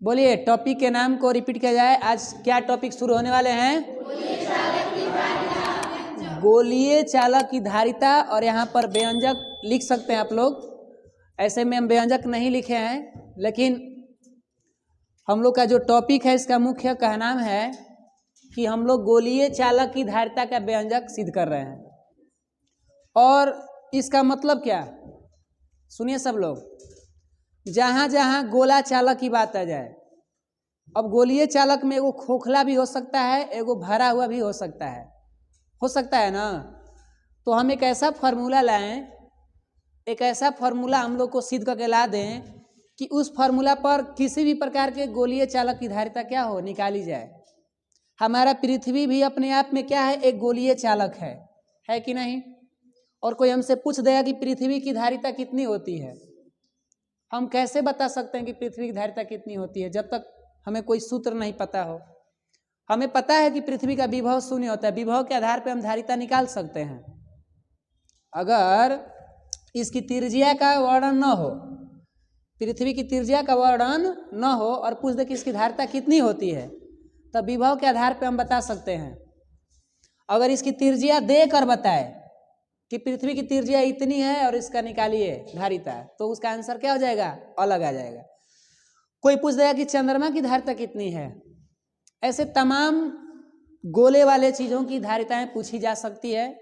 बोलिए टॉपिक के नाम को रिपीट किया जाए। आज क्या टॉपिक शुरू होने वाले हैं? गोलीय चालक की धारिता। और यहाँ पर व्यंजक लिख सकते हैं आप लोग। ऐसे में हम व्यंजक नहीं लिखे हैं, लेकिन हम लोग का जो टॉपिक है इसका मुख्य कहनाम है कि हम लोग गोलीय चालक की धारिता का व्यंजक सिद्ध कर रहे हैं। और इसका मतलब क्या, सुनिए सब लोग। जहाँ जहाँ गोला चालक की बात आ जाए, अब गोलीय चालक में एगो खोखला भी हो सकता है, एगो भरा हुआ भी हो सकता है ना। तो हम एक ऐसा फार्मूला लाएं, एक ऐसा फार्मूला हम लोग को सिद्ध करके ला दें कि उस फार्मूला पर किसी भी प्रकार के गोलीय चालक की धारिता क्या हो निकाली जाए। हमारा पृथ्वी भी अपने आप में क्या है, एक गोलीय चालक है कि नहीं। और कोई हमसे पूछ देगा कि पृथ्वी की धारिता कितनी होती है, हम कैसे बता सकते हैं कि पृथ्वी की धारिता कितनी होती है जब तक हमें कोई सूत्र नहीं पता हो। हमें पता है कि पृथ्वी का विभव शून्य होता है, विभव के आधार पर हम धारिता निकाल सकते हैं। अगर इसकी त्रिज्या का वर्णन न हो, पृथ्वी की त्रिज्या का वर्णन न हो और पूछ दे कि इसकी धारिता कितनी होती है, तब विभव के आधार पर हम बता सकते हैं। अगर इसकी त्रिज्या दे कर बताए कि पृथ्वी की त्रिज्या इतनी है और इसका निकालिए धारिता, तो उसका आंसर क्या हो जाएगा, अलग आ जाएगा। कोई पूछ देगा कि चंद्रमा की धारिता कितनी है। ऐसे तमाम गोले वाले चीज़ों की धारिताएं पूछी जा सकती है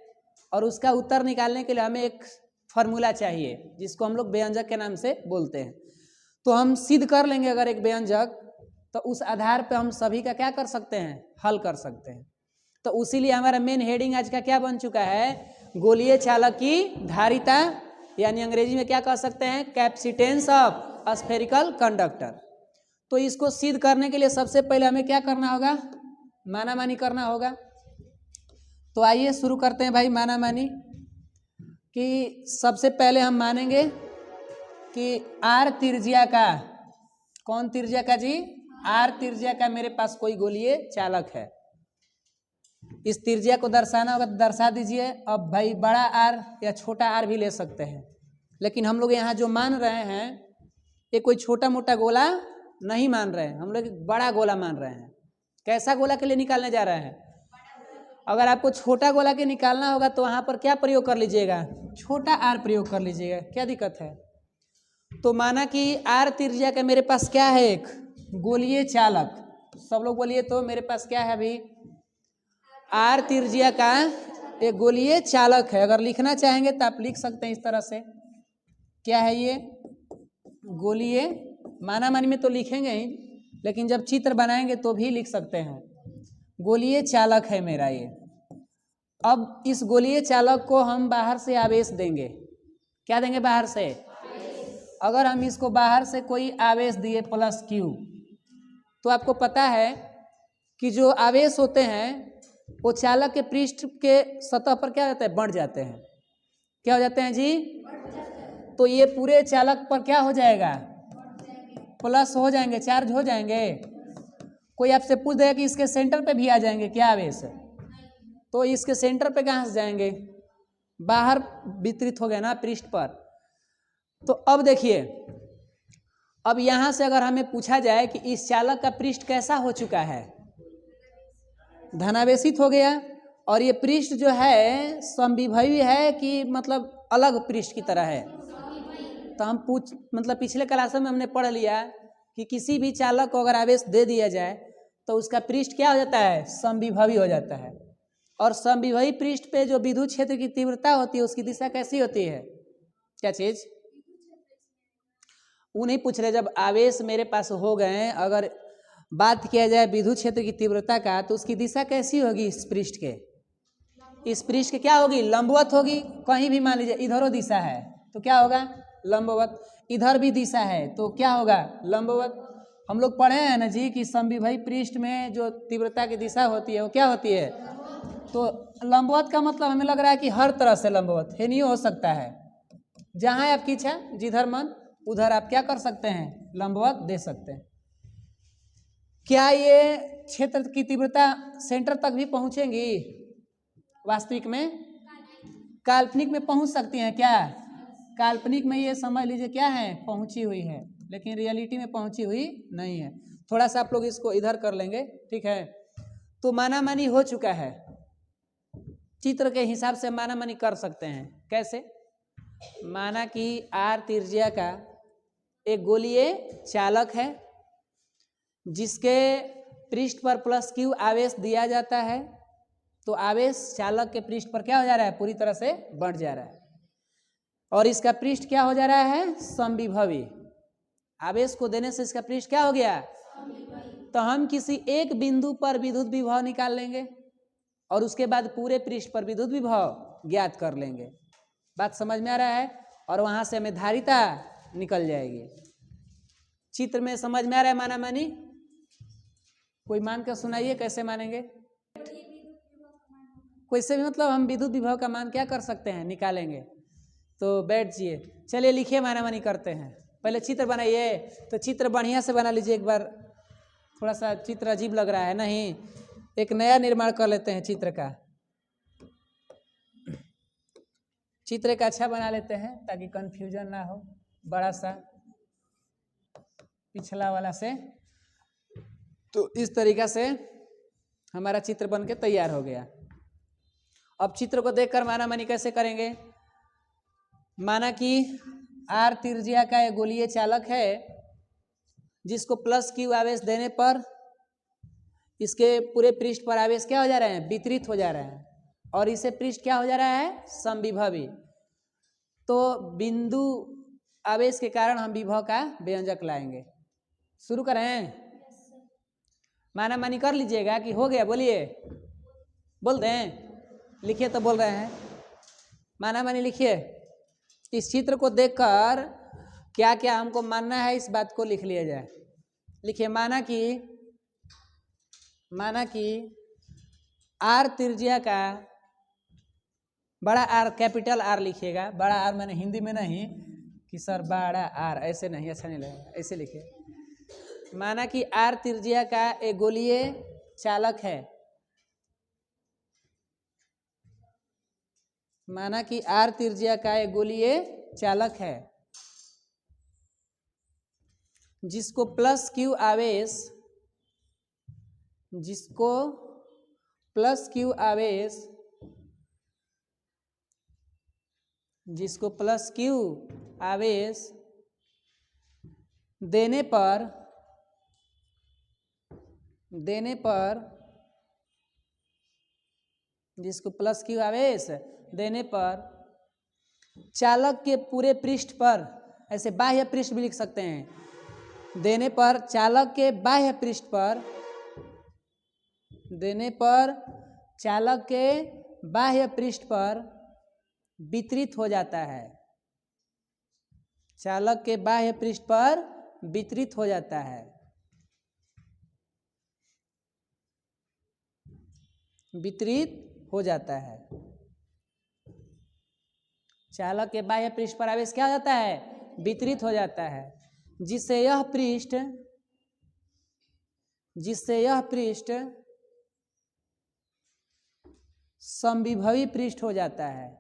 और उसका उत्तर निकालने के लिए हमें एक फार्मूला चाहिए जिसको हम लोग व्यंजक के नाम से बोलते हैं। तो हम सिद्ध कर लेंगे अगर एक व्यंजक, तो उस आधार पर हम सभी का क्या कर सकते हैं, हल कर सकते हैं। तो उसीलिए हमारा मेन हेडिंग आज का क्या बन चुका है, गोलीय चालक की धारिता, यानी अंग्रेजी में क्या कह सकते हैं, कैपेसिटेंस ऑफ स्फेरिकल कंडक्टर। तो इसको सिद्ध करने के लिए सबसे पहले हमें क्या करना होगा, मानामानी करना होगा। तो आइए शुरू करते हैं भाई मानामानी। कि सबसे पहले हम मानेंगे कि आर त्रिज्या का, कौन त्रिज्या का जी, आर त्रिज्या का मेरे पास कोई गोलीय चालक है। इस त्रिज्या को दर्शाना होगा तो दर्शा दीजिए। अब भाई बड़ा आर या छोटा आर भी ले सकते हैं, लेकिन हम लोग यहाँ जो मान रहे हैं ये कोई छोटा मोटा गोला नहीं मान रहे हैं, हम लोग बड़ा गोला मान रहे हैं। कैसा गोला के लिए निकालने जा रहे हैं? अगर आपको छोटा गोला के निकालना होगा तो वहाँ पर क्या प्रयोग कर लीजिएगा, छोटा आर प्रयोग कर लीजिएगा, क्या दिक्कत है। तो माना कि आर त्रिज्या का मेरे पास क्या है, एक गोलीय चालक। सब लोग बोलिए तो मेरे पास क्या है अभी, आर त्रिज्या का एक गोलीय चालक है। अगर लिखना चाहेंगे तो आप लिख सकते हैं इस तरह से, क्या है ये, गोलीय। मानामानी में तो लिखेंगे ही, लेकिन जब चित्र बनाएंगे तो भी लिख सकते हैं, गोलीय चालक है मेरा ये। अब इस गोलीय चालक को हम बाहर से आवेश देंगे। क्या देंगे बाहर से? अगर हम इसको बाहर से कोई आवेश दिए प्लस क्यू, तो आपको पता है कि जो आवेश होते हैं वो चालक के पृष्ठ के सतह पर क्या होता है, बढ़ जाते हैं। क्या हो जाते हैं जी? तो ये पूरे चालक पर क्या हो जाएगा, प्लस हो जाएंगे, चार्ज हो जाएंगे। कोई आपसे पूछ देगा कि इसके सेंटर पे भी आ जाएंगे क्या आवेश, तो इसके सेंटर पे कहाँ से जाएंगे, बाहर वितरित हो गए ना पृष्ठ पर। तो अब देखिए, अब यहाँ से अगर हमें पूछा जाए कि इस चालक का पृष्ठ कैसा हो चुका है, धनावेशित हो गया, और ये पृष्ठ जो है समविभवी है कि मतलब अलग पृष्ठ की तरह है। तो हम मतलब पिछले क्लास में हमने पढ़ लिया कि किसी भी चालक को अगर आवेश दे दिया जाए तो उसका पृष्ठ क्या हो जाता है, समविभवी हो जाता है। और समविभवी पृष्ठ पे जो विद्युत क्षेत्र की तीव्रता होती है उसकी दिशा कैसी होती है, क्या चीज, वो नहीं पूछ रहे। जब आवेश मेरे पास हो गए, अगर बात किया जाए विद्युत क्षेत्र की तीव्रता का, तो उसकी दिशा कैसी होगी, इस पृष्ठ के, इस पृष्ठ के क्या होगी, लंबवत होगी। कहीं भी मान लीजिए इधरों दिशा है तो क्या होगा, लंबवत। इधर भी दिशा है तो क्या होगा, लंबवत। हम लोग पढ़े हैं ना जी कि समविभवी पृष्ठ में जो तीव्रता की दिशा होती है वो क्या होती है, तो लंबवत का मतलब हमें लग रहा है कि हर तरह से लंबवत है, नहीं हो सकता है। जहाँ आपकी इच्छा, जिधर मन उधर आप क्या कर सकते हैं, लंबवत दे सकते हैं। क्या ये क्षेत्र की तीव्रता सेंटर तक भी पहुंचेंगी, वास्तविक में, काल्पनिक में पहुंच सकती हैं क्या, काल्पनिक में ये समझ लीजिए क्या है, पहुंची हुई है। लेकिन रियलिटी में पहुंची हुई नहीं है। थोड़ा सा आप लोग इसको इधर कर लेंगे, ठीक है। तो माना मानी हो चुका है, चित्र के हिसाब से माना मानी कर सकते हैं। कैसे? माना कि आर त्रिज्या का एक गोलीय चालक है जिसके पृष्ठ पर प्लस क्यू आवेश दिया जाता है, तो आवेश चालक के पृष्ठ पर क्या हो जा रहा है? पूरी तरह से बढ़ जा रहा है, और इसका पृष्ठ क्या हो जा रहा है? समविभवी। आवेश को देने से इसका पृष्ठ क्या हो गया? तो हम किसी एक बिंदु पर विद्युत विभव निकाल लेंगे और उसके बाद पूरे पृष्ठ पर विद्युत विभव ज्ञात कर लेंगे। बात समझ में आ रहा है? और वहां से हमें धारिता निकल जाएगी। चित्र में समझ में आ रहा है माना मानी? कोई मान कर सुनाइए, कैसे मानेंगे? कोई से भी मतलब हम विद्युत विभव का मान क्या कर सकते हैं? निकालेंगे। तो बैठ जाइए, चलिए लिखिए, माना मानी करते हैं। पहले चित्र बनाइए। तो चित्र बढ़िया से बना लीजिए। एक बार थोड़ा सा चित्र अजीब लग रहा है, नहीं, एक नया निर्माण कर लेते हैं चित्र का। चित्र का अच्छा बना लेते हैं ताकि कंफ्यूजन ना हो, बड़ा सा पिछला वाला से। तो इस तरीका से हमारा चित्र बन के तैयार हो गया। अब चित्र को देखकर माना मानी कैसे करेंगे? माना कि आर त्रिज्या का एक गोलीय चालक है जिसको प्लस क्यू आवेश देने पर इसके पूरे पृष्ठ पर आवेश क्या हो जा रहे हैं? वितरित हो जा रहे हैं, और इसे पृष्ठ क्या हो जा रहा है? समविभवी। तो बिंदु आवेश के कारण हम विभव का व्यंजक लाएंगे। शुरू करें? माना मानी कर लीजिएगा कि हो गया? बोलिए, बोल दें? लिखिए, तो बोल रहे हैं। माना मानी लिखिए। इस चित्र को देखकर क्या क्या हमको मानना है इस बात को लिख लिया जाए। लिखिए, माना कि आर त्रिज्या का, बड़ा आर कैपिटल आर लिखिएगा। बड़ा आर मैंने हिंदी में नहीं कि सर बड़ा आर, ऐसे नहीं, अच्छा नहीं लगेगा, ऐसे लिखिए। माना कि आर त्रिज्या का एक गोलीय चालक है। माना कि आर त्रिज्या का एक गोलीय चालक है जिसको प्लस क्यू आवेश देने पर चालक के पूरे पृष्ठ पर, ऐसे बाह्य पृष्ठ भी लिख सकते हैं, देने पर चालक के बाह्य पृष्ठ पर वितरित हो जाता है। चालक के बाह्य पृष्ठ पर वितरित हो जाता है। चालक के बाह्य पृष्ठ पर आवेश क्या हो जाता है? वितरित हो जाता है, जिससे यह पृष्ठ समविभवी पृष्ठ हो जाता है।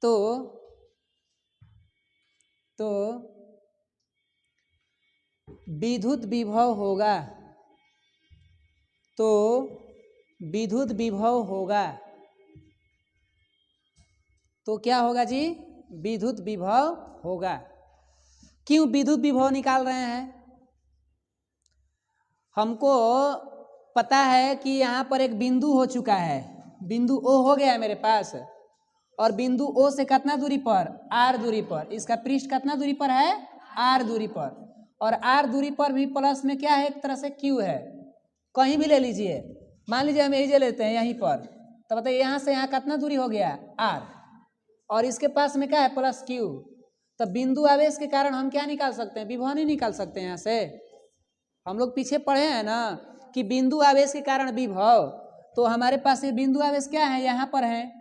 तो विद्युत विभव होगा। तो क्या होगा जी? विद्युत विभव होगा। क्यों विद्युत विभव निकाल रहे हैं? हमको पता है कि यहाँ पर एक बिंदु हो चुका है, बिंदु ओ हो गया है मेरे पास, और बिंदु ओ से कितना दूरी पर? आर दूरी पर। इसका पृष्ठ कितना दूरी पर है? आर दूरी पर। और आर दूरी पर भी प्लस में क्या है? एक तरह से क्यू है। कहीं भी ले लीजिए, मान लीजिए हम यही लेते हैं, यहीं पर, तो बताइए यहाँ से यहाँ कितना दूरी हो गया? आर, और इसके पास में क्या है? Plus Q. तो बिंदु आवेश के कारण हम क्या निकाल सकते हैं? विभव नहीं निकाल सकते हैं यहाँ से? हम लोग पीछे पढ़े हैं ना कि बिंदु आवेश के कारण विभव। तो हमारे पास ये बिंदु आवेश क्या है? यहाँ पर है,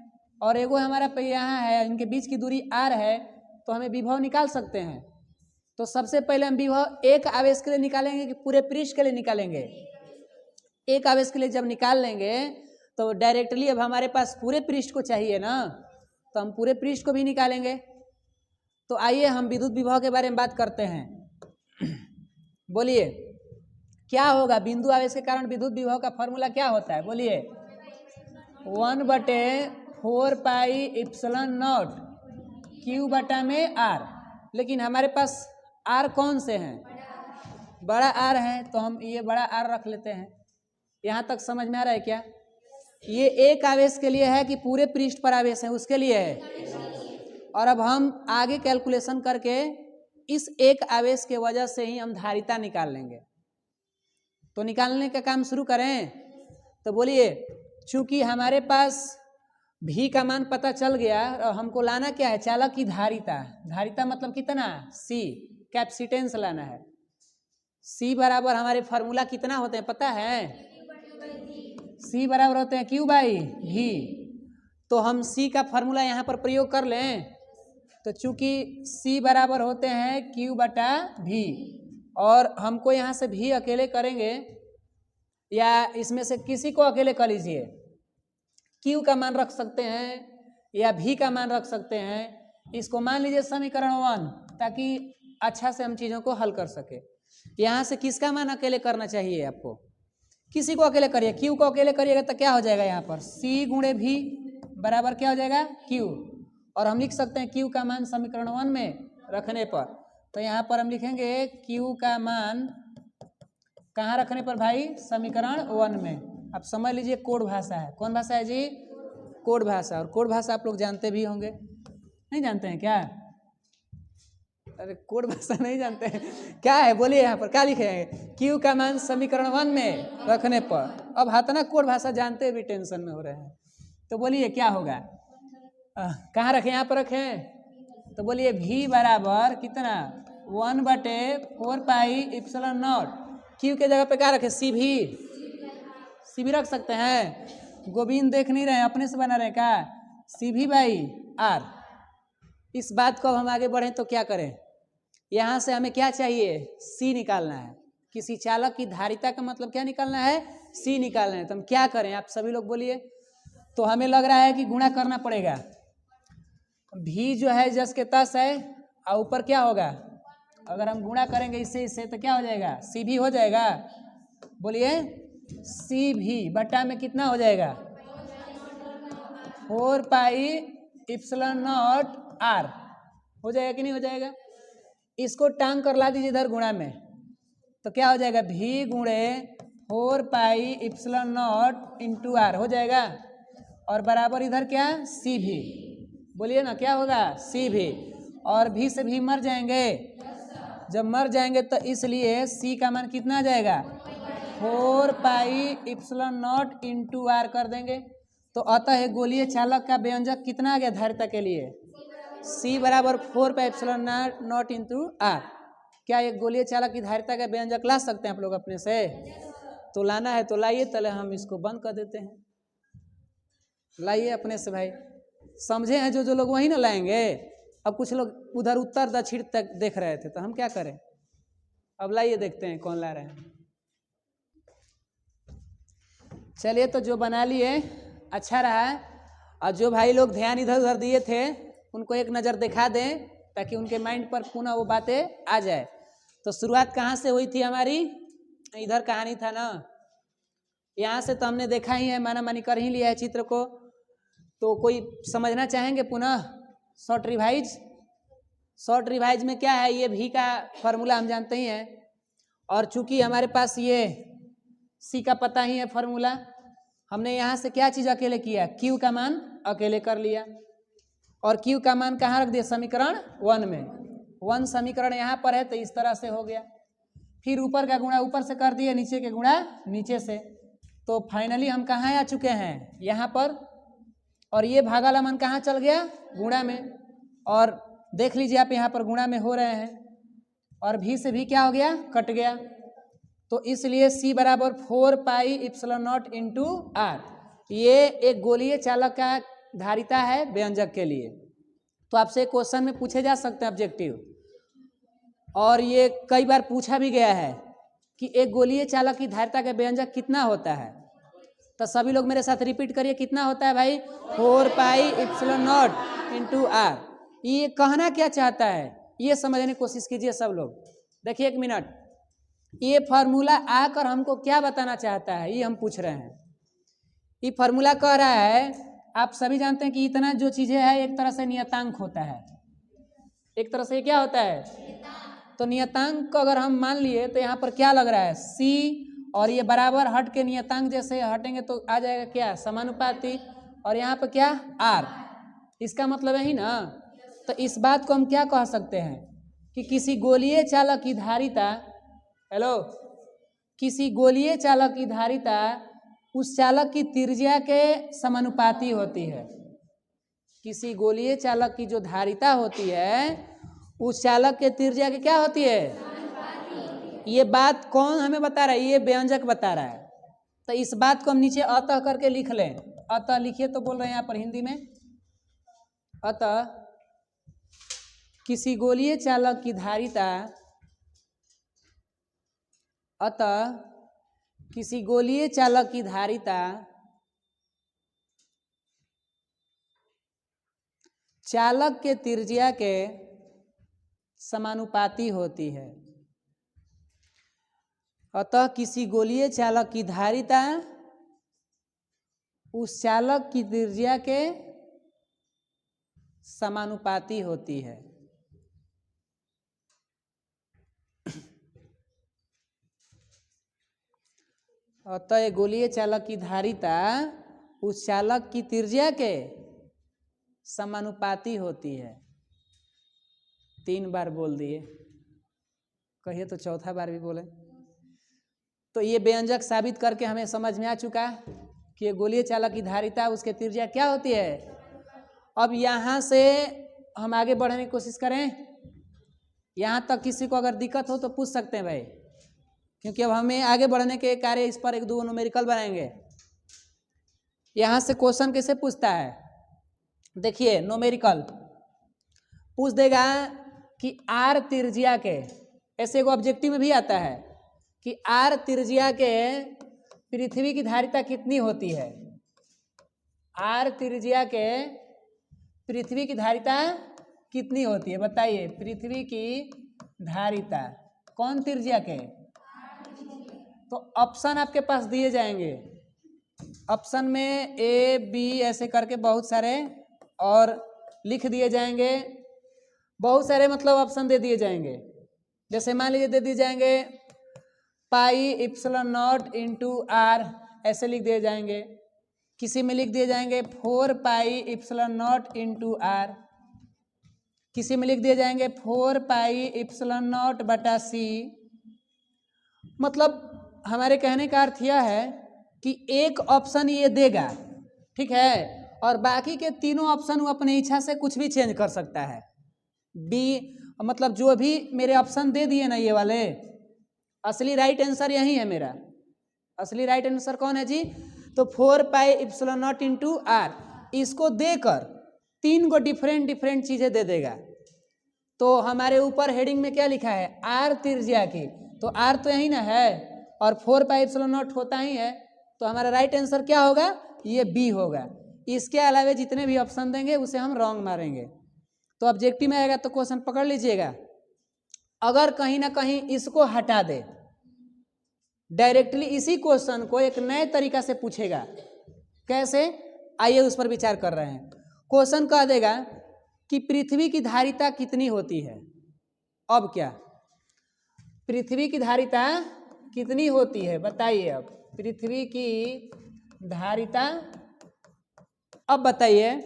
और एगो हमारा पे यहाँ है, इनके बीच की दूरी आर है। तो हमें विभव निकाल सकते हैं। तो सबसे पहले हम विभव एक आवेश के लिए निकालेंगे कि पूरे पृष्ठ के लिए निकालेंगे? एक आवेश के लिए जब निकाल लेंगे तो डायरेक्टली अब हमारे पास पूरे पृष्ठ को चाहिए ना, तो हम पूरे पृष्ठ को भी निकालेंगे। तो आइए हम विद्युत विभव के बारे में बात करते हैं। बोलिए क्या होगा? बिंदु आवेश के कारण विद्युत विभव का फॉर्मूला क्या होता है? बोलिए 1/4 पाई इप्सिलॉन नॉट Q बटा में R। लेकिन हमारे पास R कौन से हैं? बड़ा R है, तो हम ये बड़ा R रख लेते हैं। यहाँ तक समझ में आ रहा है क्या? ये एक आवेश के लिए है कि पूरे पृष्ठ पर आवेश है उसके लिए है? और अब हम आगे कैलकुलेशन करके इस एक आवेश के वजह से ही हम धारिता निकाल लेंगे। तो निकालने का काम शुरू करें। तो बोलिए, चूंकि हमारे पास भी का मान पता चल गया और हमको लाना क्या है? चालक की धारिता। धारिता मतलब कितना? C, कैपेसिटेंस लाना है। C बराबर हमारे फॉर्मूला कितना होते हैं पता है? C बराबर होते हैं Q बाई V। तो हम C का फॉर्मूला यहाँ पर प्रयोग कर लें। तो चूंकि C बराबर होते हैं Q बटा V और हमको यहाँ से V अकेले करेंगे या इसमें से किसी को अकेले कर लीजिए। Q का मान रख सकते हैं या V का मान रख सकते हैं। इसको मान लीजिए समीकरण 1, ताकि अच्छा से हम चीज़ों को हल कर सके। यहाँ से किसका मान अकेले करना चाहिए आपको? किसी को अकेले करिए। Q को अकेले करिएगा तो क्या हो जाएगा? यहाँ पर C गुणे V बराबर क्या हो जाएगा? Q। और हम लिख सकते हैं Q का मान समीकरण 1 में रखने पर। तो यहाँ पर हम लिखेंगे Q का मान कहाँ रखने पर भाई? समीकरण 1 में। अब समझ लीजिए कोड भाषा है। कौन भाषा है जी? कोड भाषा। और कोड भाषा आप लोग जानते भी होंगे, नहीं जानते हैं क्या? अरे कोड भाषा नहीं जानते हैं क्या है? बोलिए यहाँ पर क्या लिखे हैं? Q का मान समीकरण 1 में रखने पर। अब हाथना कोड भाषा जानते भी टेंशन में हो रहे हैं। तो बोलिए क्या होगा? कहाँ रखें? यहाँ पर रखें। तो बोलिए V बराबर कितना? 1/4 पाई इप्सिलॉन नॉट। Q के जगह पे क्या रखें? C भी रख सकते हैं। गोविंद देख नहीं रहे, अपने से बना रहे क्या? CV by R। इस बात को अब हम आगे बढ़ें तो क्या करें? यहाँ से हमें क्या चाहिए? C निकालना है। किसी चालक की धारिता का मतलब क्या निकालना है? C निकालना है। तो हम क्या करें? आप सभी लोग बोलिए। तो हमें लग रहा है कि गुणा करना पड़ेगा। V जो है जस के तस है और ऊपर क्या होगा? अगर हम गुणा करेंगे इससे तो क्या हो जाएगा? CV हो जाएगा। बोलिए CV बटा में कितना हो जाएगा? 4 पाई इप्सिलॉन नॉट R हो जाएगा कि नहीं हो जाएगा? इसको टांग कर ला दीजिए इधर गुणा में, तो क्या हो जाएगा? V गुणे 4 pi epsilon not into R हो जाएगा। और बराबर इधर क्या? CV। बोलिए ना क्या होगा? CV। और V से भी मर जाएंगे। जब मर जाएंगे तो इसलिए C का मान कितना आ जाएगा? 4 pi epsilon not into R कर देंगे। तो अतः गोलीय चालक का व्यंजक कितना आ गया धारिता के लिए? C बराबर 4 pi epsilon not into R। क्या एक गोलीय चालक की धारिता का व्यंजक ला सकते हैं आप लोग अपने से? तो लाना है तो लाइए, पहले हम इसको बंद कर देते हैं। लाइए अपने से भाई, समझे हैं जो लोग वही ना लाएंगे। अब कुछ लोग उधर उत्तर दक्षिण तक देख रहे थे, तो हम क्या करें? अब लाइए देखते हैं कौन ला रहे हैं। चलिए, तो जो बना लिए अच्छा रहा, और जो भाई लोग ध्यान इधर उधर दिए थे उनको एक नज़र दिखा दें ताकि उनके माइंड पर पुनः वो बातें आ जाए। तो शुरुआत कहाँ से हुई थी हमारी? इधर कहानी था ना, यहाँ से तो हमने देखा ही है, माना मानी कर ही लिया है चित्र को। तो कोई समझना चाहेंगे पुनः? शॉर्ट रिवाइज में क्या है? ये भी का फॉर्मूला हम जानते ही हैं, और चूंकि हमारे पास ये C का पता ही है फॉर्मूला, हमने यहाँ से क्या चीज़ अकेले किया? Q का मान अकेले कर लिया। और Q का मान कहाँ रख दिया? समीकरण 1 में। 1 समीकरण यहाँ पर है तो इस तरह से हो गया। फिर ऊपर का गुणा ऊपर से कर दिया, नीचे के गुणा नीचे से। तो फाइनली हम कहाँ आ चुके हैं? यहाँ पर। और ये भागाला मान कहाँ चल गया? गुणा में। और देख लीजिए आप यहाँ पर गुणा में हो रहे हैं, और भी से भी क्या हो गया? कट गया। तो इसलिए C बराबर 4 pi epsilon not into R। ये एक गोलीय चालक का धारिता है व्यंजक के लिए। तो आपसे क्वेश्चन में पूछे जा सकते हैं ऑब्जेक्टिव, और ये कई बार पूछा भी गया है कि एक गोलीय चालक की धारिता का व्यंजक कितना होता है। तो सभी लोग मेरे साथ रिपीट करिए, कितना होता है भाई? 4 pi epsilon naught into R. ये कहना क्या चाहता है ये समझने की कोशिश कीजिए सब लोग। देखिए 1 मिनट, ये फार्मूला आकर हमको क्या बताना चाहता है ये हम पूछ रहे हैं। ये फार्मूला कह रहा है, आप सभी जानते हैं कि इतना जो चीजें है एक तरह से नियतांक होता है, एक तरह से क्या होता है? तो नियतांक को अगर हम मान लिए तो यहाँ पर क्या लग रहा है? C, और ये बराबर हट के नियतांक जैसे हटेंगे तो आ जाएगा क्या? समानुपाती। और यहाँ पर क्या? R। इसका मतलब है ही ना। तो इस बात को हम क्या कह सकते हैं कि किसी गोलीय चालक की धारिता, हेलो, किसी गोलीय चालक की धारिता उस चालक की त्रिज्या के समानुपाती होती है। किसी गोलीय चालक की जो धारिता होती है उस चालक के त्रिज्या की क्या होती है? ये बात कौन हमें बता रहा है? ये व्यंजक बता रहा है। तो इस बात को हम नीचे अतः करके लिख लें। अतः लिखिए तो बोल रहे हैं यहाँ पर हिंदी में, अतः किसी गोलीय चालक की धारिता, अतः किसी गोलीय चालक की धारिता चालक के त्रिज्या के समानुपाती होती है। अतः किसी गोलीय चालक की धारिता उस चालक की त्रिज्या के समानुपाती होती है। अतः गोलीय चालक की धारिता उस चालक की त्रिज्या के समानुपाती होती है। 3 बार बोल दिए, कहिए तो चौथा बार भी बोले। तो ये व्यंजक साबित करके हमें समझ में आ चुका कि ये गोलीय चालक की धारिता उसके त्रिज्या क्या होती है। अब यहाँ से हम आगे बढ़ने की कोशिश करें। यहाँ तक किसी को अगर दिक्कत हो तो पूछ सकते हैं भाई, क्योंकि अब हमें आगे बढ़ने के कार्य इस पर 1-2 न्यूमेरिकल बनाएंगे। यहाँ से क्वेश्चन कैसे पूछता है? देखिए न्यूमेरिकल पूछ देगा कि आर त्रिज्या के, ऐसे एगो ऑब्जेक्टिव में भी आता है कि आर त्रिज्या के पृथ्वी की धारिता कितनी होती है। आर त्रिज्या के पृथ्वी की धारिता कितनी होती है बताइए? पृथ्वी की धारिता कौन त्रिज्या के? तो ऑप्शन आपके पास दिए जाएंगे। ऑप्शन में A, B ऐसे करके बहुत सारे और लिख दिए जाएंगे। बहुत सारे मतलब ऑप्शन दे दिए जाएंगे। जैसे मान लीजिए दे दिए जाएंगे pi epsilon naught into R, ऐसे लिख दिए जाएंगे। किसी में लिख दिए जाएंगे 4 pi epsilon naught into R, किसी में लिख दिए जाएंगे 4 पाई एप्सिलॉन नॉट बटा सी। मतलब हमारे कहने का अर्थ यह है कि एक ऑप्शन ये देगा, ठीक है, और बाकी के तीनों ऑप्शन वो अपनी इच्छा से कुछ भी चेंज कर सकता है। बी मतलब जो भी मेरे ऑप्शन दे दिए ना ये वाले, असली राइट आंसर यही है मेरा। असली राइट आंसर कौन है जी? तो 4 pi epsilon naught into R, इसको देकर 3 को डिफरेंट चीजें दे देगा। तो हमारे ऊपर हेडिंग में क्या लिखा है? आर त्रिज्या की, तो आर तो यही ना है, और 4 पाई एप्सिलॉन नॉट होता ही है, तो हमारा राइट आंसर क्या होगा? ये बी होगा। इसके अलावा जितने भी ऑप्शन देंगे उसे हम रॉन्ग मारेंगे। तो ऑब्जेक्टिव में आएगा तो क्वेश्चन पकड़ लीजिएगा। अगर कहीं ना कहीं इसको हटा दे, डायरेक्टली इसी क्वेश्चन को एक नए तरीका से पूछेगा। कैसे? आइए उस पर विचार कर रहे हैं। क्वेश्चन कह देगा कि पृथ्वी की धारिता कितनी होती है। अब क्या? पृथ्वी की धारिता कितनी होती है बताइए। अब पृथ्वी की धारिता, अब बताइए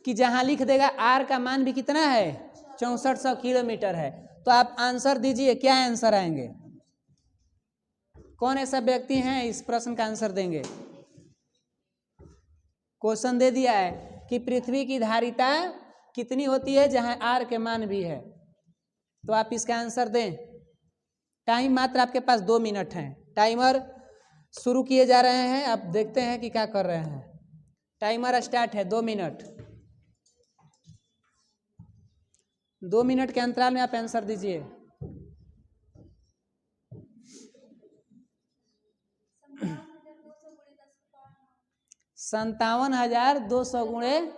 कि जहां लिख देगा आर का मान भी कितना है? 6400 किलोमीटर है। तो आप आंसर दीजिए, क्या आंसर आएंगे? कौन ऐसा व्यक्ति है इस प्रश्न का आंसर देंगे? क्वेश्चन दे दिया है कि पृथ्वी की धारिता कितनी होती है जहां आर के मान भी है, तो आप इसका आंसर दें। टाइम मात्र आपके पास 2 मिनट है। टाइमर शुरू किए जा रहे हैं, आप देखते हैं कि क्या कर रहे हैं। टाइमर स्टार्ट है, 2 मिनट। 2 मिनट के अंतराल में आप आंसर दीजिए। 57,200 गुणे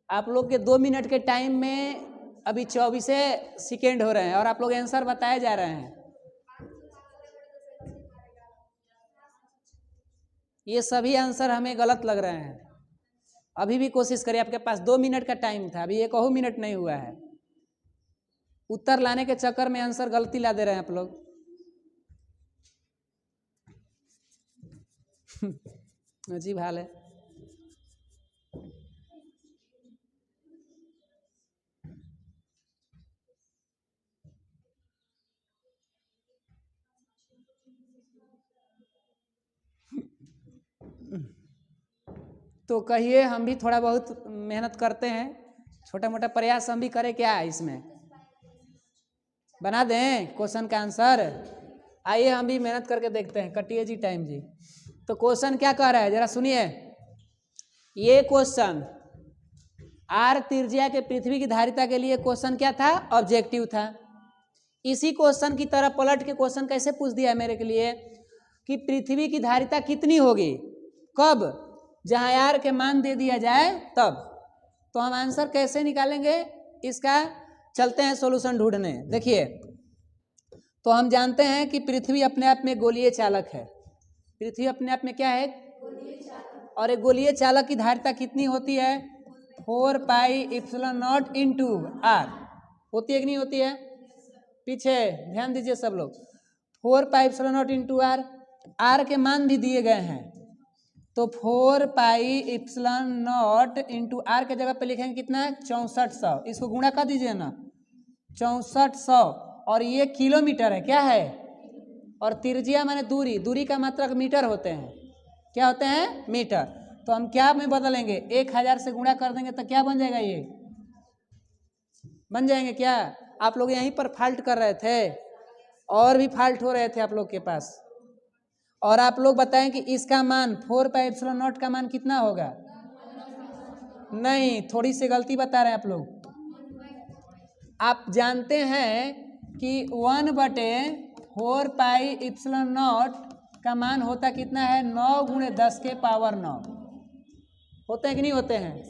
आप लोग के 2 मिनट के टाइम में अभी 24 सेकेंड हो रहे हैं और आप लोग आंसर बताए जा रहे हैं। ये सभी आंसर हमें गलत लग रहे हैं। अभी भी कोशिश करिए, आपके पास 2 मिनट का टाइम था, अभी 1 मिनट नहीं हुआ है। उत्तर लाने के चक्कर में आंसर गलती ला दे रहे हैं आप लोग। अजीब हाल है। तो कहिए, हम भी थोड़ा बहुत मेहनत करते हैं, छोटा मोटा प्रयास हम भी करें क्या इसमें? बना दें क्वेश्चन का आंसर? आइए हम भी मेहनत करके देखते हैं। कटिए जी टाइम जी। तो क्वेश्चन क्या कह रहा है जरा सुनिए। ये क्वेश्चन आर त्रिज्या के पृथ्वी की धारिता के लिए क्वेश्चन क्या था? ऑब्जेक्टिव था। इसी क्वेश्चन की तरह पलट के क्वेश्चन कैसे पूछ दिया है मेरे के लिए कि पृथ्वी की धारिता कितनी होगी, कब? जहां आर के मान दे दिया जाए तब। तो हम आंसर कैसे निकालेंगे इसका? चलते हैं सॉल्यूशन ढूंढने। देखिए, तो हम जानते हैं कि पृथ्वी अपने आप में गोलीय चालक है। पृथ्वी अपने आप में क्या है? और एक गोलीय चालक की धारिता कितनी होती है? 4 pi epsilon not into are. होती है कि नहीं होती है? पीछे ध्यान दीजिए सब लोग। 4 pi epsilon not into R. R के मान भी दिए गए हैं, तो 4 pi epsilon not into R के जगह पे लिखेंगे कितना? 6400। इसको गुणा कर दीजिए ना, 6400। और ये किलोमीटर है, क्या है? और त्रिज्या माने दूरी, दूरी का मात्रक मीटर होते हैं। क्या होते हैं? मीटर। तो हम क्या में बदलेंगे? 1000 से गुणा कर देंगे तो क्या बन जाएगा? ये बन जाएंगे क्या? आप लोग यहीं पर फाल्ट कर रहे थे, और भी फाल्ट हो रहे थे आप लोग के पास। और आप लोग बताएं कि इसका मान 4 पाई एप्सिलॉन नॉट का मान कितना होगा? नहीं, थोड़ी सी गलती बता रहे हैं आप लोग। आप जानते हैं कि 1/4 पाई एप्सिलॉन नॉट का मान होता कितना है? 9 गुणे 10 के पावर 9। होते हैं कि नहीं होते हैं?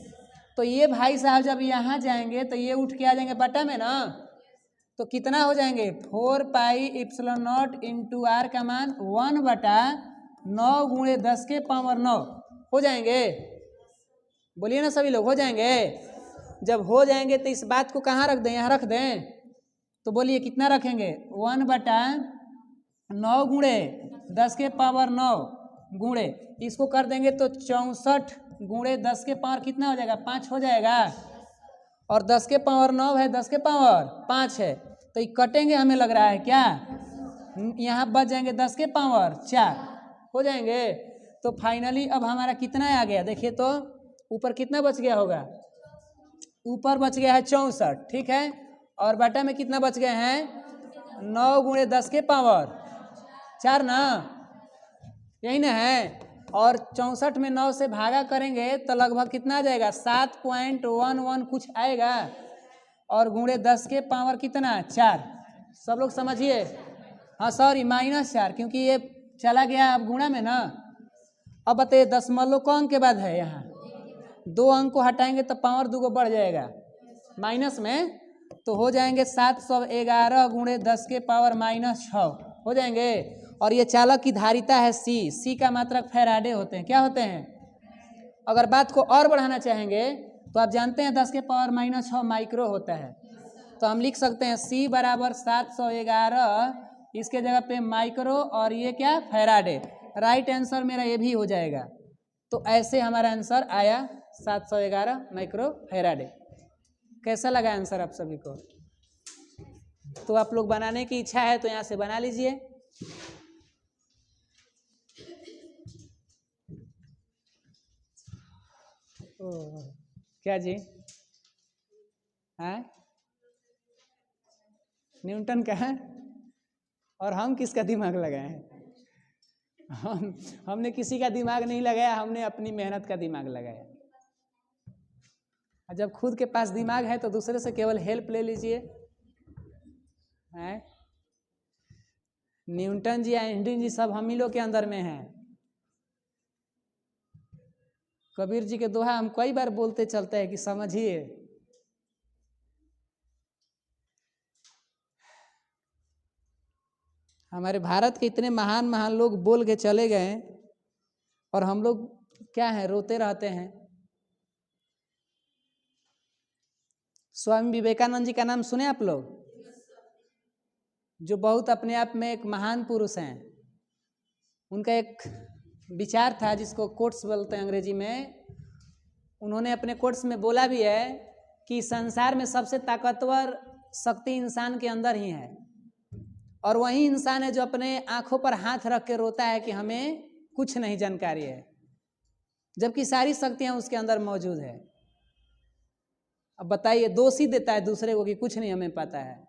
तो ये भाई साहब जब यहाँ जाएंगे तो ये उठ के आ जाएंगे बटा में ना, तो कितना हो जाएंगे? 4 pi epsilon naught into R का मान 1/9 गुणे 10 के पावर 9 हो जाएंगे। बोलिए ना सभी लोग, हो जाएंगे? जब हो जाएंगे तो इस बात को कहाँ रख दें? यहाँ रख दें। तो बोलिए कितना रखेंगे? 1/9 गुणे 10 के पावर 9 गुणे इसको कर देंगे तो 64 गुणे 10 के पावर कितना हो जाएगा? 5 हो जाएगा। और 10 के पावर 9 है, 10 के पावर 5 है, तो ये कटेंगे हमें लग रहा है क्या? यहाँ बच जाएंगे 10 के पावर 4 हो जाएंगे। तो फाइनली अब हमारा कितना आ गया? देखिए तो ऊपर कितना बच गया होगा? ऊपर बच गया है 64, ठीक है। और बटा में कितना बच गए हैं? 9 गुणे 10 के पावर 4 ना, यही ना है। और 64 में 9 से भागा करेंगे तो लगभग कितना आ जाएगा? 7.11 कुछ आएगा। और गुणे 10 के पावर कितना? 4। सब लोग समझिए। हाँ सॉरी, -4, क्योंकि ये चला गया अब गुणा में ना। अब बताइए दशमलव को अंक के बाद है, यहाँ 2 अंक को हटाएंगे तो पावर 2 बढ़ जाएगा माइनस में, तो हो जाएंगे 711 गुणे 10 के पावर -6 हो जाएंगे। और ये चालक की धारिता है सी। सी का मात्रक फैराडे होते हैं। क्या होते हैं? अगर बात को और बढ़ाना चाहेंगे तो आप जानते हैं 10 के पावर -6 माइक्रो होता है, तो हम लिख सकते हैं C बराबर 711, इसके जगह पे माइक्रो, और ये क्या? फैराडे। राइट आंसर मेरा ये भी हो जाएगा। तो ऐसे हमारा आंसर आया 711 माइक्रो फैराडे। कैसा लगा आंसर आप सभी को? तो आप लोग बनाने की इच्छा है तो यहाँ से बना लीजिए। क्या जी? हाँ, न्यूटन का है, और हम किसका दिमाग लगाए हैं? हमने किसी का दिमाग नहीं लगाया, हमने अपनी मेहनत का दिमाग लगाया। जब खुद के पास दिमाग है तो दूसरे से केवल हेल्प ले लीजिए। न्यूटन जी, आइंस्टीन जी सब हम ही लोग के अंदर में हैं। कबीर जी के दोहा हम कई बार बोलते चलते हैं कि समझिए। हमारे भारत के इतने महान महान लोग बोल के चले गए और हम लोग क्या है, रोते रहते हैं। स्वामी विवेकानंद जी का नाम सुने आप लोग? जो बहुत अपने आप में एक महान पुरुष हैं। उनका एक विचार था जिसको कोट्स बोलते हैं अंग्रेजी में। उन्होंने अपने कोट्स में बोला भी है कि संसार में सबसे ताकतवर शक्ति इंसान के अंदर ही है, और वही इंसान है जो अपने आंखों पर हाथ रख के रोता है कि हमें कुछ नहीं जानकारी है, जबकि सारी शक्तियां उसके अंदर मौजूद है। अब बताइए, दोष ही देता है दूसरे को कि कुछ नहीं हमें पता है।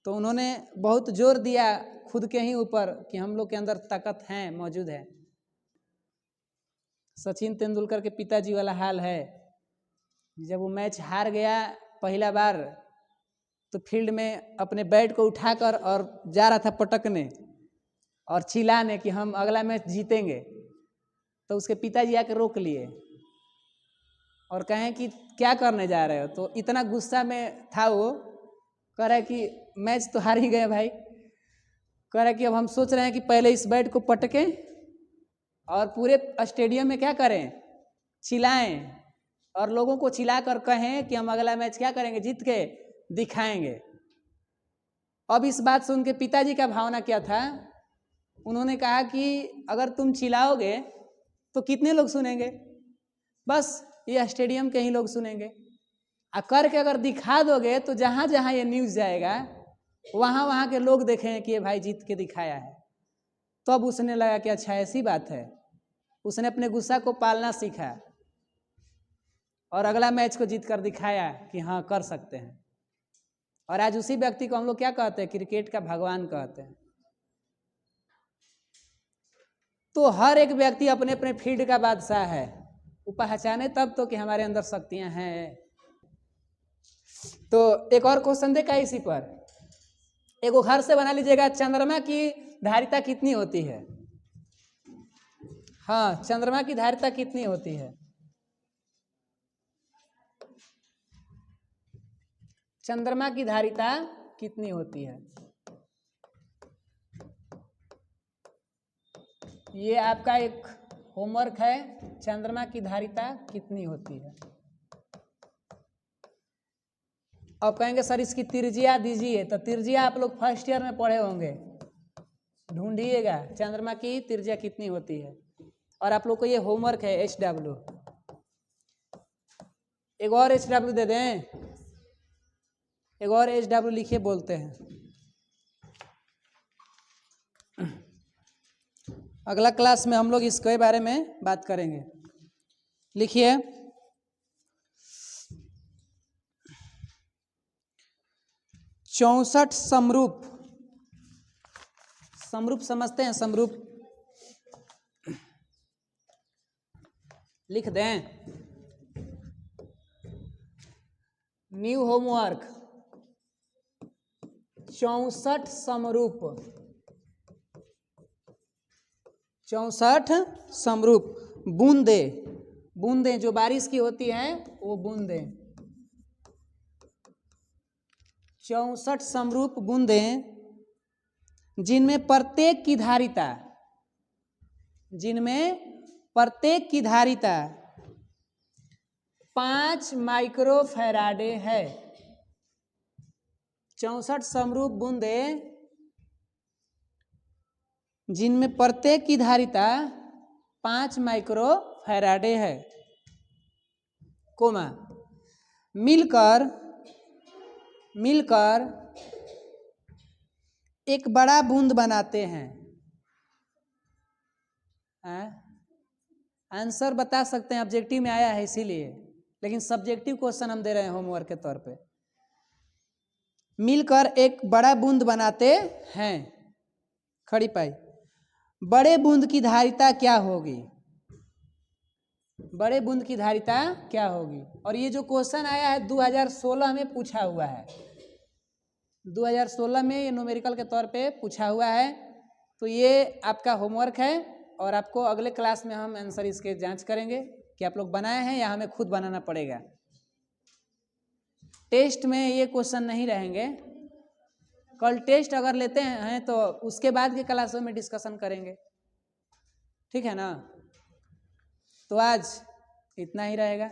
तो उन्होंने बहुत जोर दिया खुद के ही ऊपर कि हम लोग के अंदर ताकत है, मौजूद है। सचिन तेंदुलकर के पिताजी वाला हाल है। जब वो मैच हार गया पहला बार, तो फील्ड में अपने बैट को उठाकर और जा रहा था पटकने और चिल्लाने कि हम अगला मैच जीतेंगे। तो उसके पिताजी आकर रोक लिए और कहें कि क्या करने जा रहे हो। तो इतना गुस्सा में था वो, कह रहा है कि मैच तो हार ही गए भाई। कह रहा है कि अब हम सोच रहे हैं कि पहले इस बैट को पटकें और पूरे स्टेडियम में क्या करें, चिल्लाएं और लोगों को चिल्लाकर कहें कि हम अगला मैच क्या करेंगे, जीत के दिखाएंगे। अब इस बात से उनके पिताजी का भावना क्या था, उन्होंने कहा कि अगर तुम चिल्लाओगे तो कितने लोग सुनेंगे, बस ये स्टेडियम के ही लोग सुनेंगे। करके अगर दिखा दोगे तो जहाँ जहाँ ये न्यूज़ जाएगा वहाँ वहाँ के लोग देखें कि ये भाई जीत के दिखाया है। तो अब उसने लगा कि अच्छा ऐसी बात है। उसने अपने गुस्सा को पालना सीखा और अगला मैच को जीत कर दिखाया कि हाँ कर सकते हैं। और आज उसी व्यक्ति को हम लोग क्या कहते हैं, क्रिकेट का भगवान कहते हैं। तो हर एक व्यक्ति अपने अपने फील्ड का बादशाह है। वो पहचाने तब तो कि हमारे अंदर शक्तियां हैं। तो एक और क्वेश्चन देखा इसी पर, एगो घर से बना लीजिएगा, चंद्रमा की धारिता कितनी होती है? हाँ, चंद्रमा की धारिता कितनी होती है? चंद्रमा की धारिता कितनी होती है? ये आपका एक होमवर्क है। चंद्रमा की धारिता कितनी होती है? अब कहेंगे सर इसकी त्रिज्या दीजिए, तो त्रिज्या आप लोग फर्स्ट ईयर में पढ़े होंगे, ढूंढिएगा चंद्रमा की त्रिज्या कितनी होती है। और आप लोग को ये होमवर्क है HW। एक और HW दे दें, एक और HW लिखिए, बोलते हैं। अगला क्लास में हम लोग इसके बारे में बात करेंगे। लिखिए, चौसठ समरूप। समरूप समझते हैं? समरूप लिख दें। न्यू होमवर्क, 64 समरूप। 64 समरूप बूंदे, बूंदे जो बारिश की होती हैं वो बूंदे। 64 समरूप बूंदे जिनमें प्रत्येक की धारिता, जिनमें प्रत्येक की धारिता 5 माइक्रोफैराडे है। 64 समरूप बूंदे जिनमें प्रत्येक की धारिता 5 माइक्रोफैराडे है, कोमा मिलकर एक बड़ा बूंद बनाते हैं। आंसर बता सकते हैं, ऑब्जेक्टिव में आया है इसीलिए, लेकिन सब्जेक्टिव क्वेश्चन हम दे रहे हैं होमवर्क के तौर पे। मिलकर एक बड़ा बूंद बनाते हैं। खड़ी पाई। बड़े बूंद की धारिता क्या होगी? बड़े बूंद की धारिता क्या होगी? और ये जो क्वेश्चन आया है 2016 में पूछा हुआ है, 2016 में ये न्यूमेरिकल के तौर पे पूछा हुआ है। तो ये आपका होमवर्क है और आपको अगले क्लास में हम आंसर इसके जांच करेंगे कि आप लोग बनाए हैं या हमें खुद बनाना पड़ेगा। टेस्ट में ये क्वेश्चन नहीं रहेंगे, कल टेस्ट अगर लेते हैं तो उसके बाद के क्लासों में डिस्कशन करेंगे, ठीक है ना। तो आज इतना ही रहेगा।